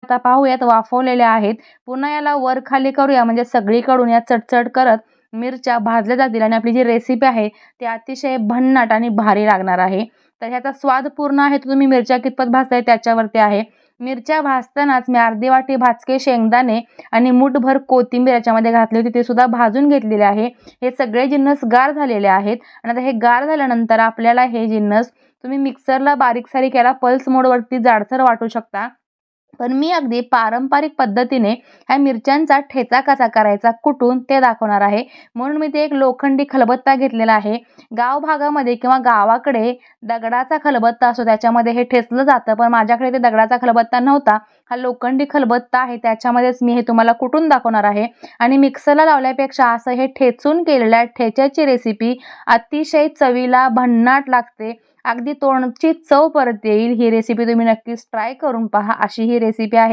आता पाहूयात वाफवलेल्या आहेत. पुन्हा याला वर खाली करूया म्हणजे सगळीकडून या चटचट करत मिरच्या भाजल्या जातील आणि आपली जी रेसिपी आहे ती अतिशय भन्नाट आणि भारी लागणार आहे. तर ह्याचा स्वाद पूर्ण आहे तो तुम्ही मिरच्या कितपत भाजताय त्याच्यावरती आहे. मिरच्या भाजतानाच मी अर्धी वाटी भाजके शेंगदाणे आणि मूठभर कोथिंबीर याच्यामध्ये घातली होती, ते सुद्धा भाजून घेतलेले आहे. हे सगळे जिन्नस गार झालेले आहेत आणि आता हे गार झाल्यानंतर आपल्याला हे जिन्नस तुम्ही मिक्सरला बारीक-सारीक याला पल्स मोडवरती जाडसर वाटू शकता. पण मी अगदी पारंपरिक पद्धतीने ह्या मिरच्यांचा ठेचा कसा करायचा कुटून ते दाखवणार आहे. म्हणून मी ते एक लोखंडी खलबत्ता घेतलेला आहे. गाव भागामध्ये किंवा गावाकडे दगडाचा खलबत्ता असतो त्याच्यामध्ये हे ठेचलं जातं, पण माझ्याकडे ते दगडाचा खलबत्ता नव्हता. हा लोखंडी खलबत्ता आहे त्याच्यामध्येच मी हे तुम्हाला कुटून दाखवणार आहे. आणि मिक्सरला लावल्यापेक्षा असं हे ठेचून केलेल्या ठेच्याची रेसिपी अतिशय चवीला भन्नाट लागते. अगदी तोंडची चव परत येईल. ही रेसिपी तुम्ही नक्कीच ट्राय करून पहा. अशी ही रेसिपी आहे.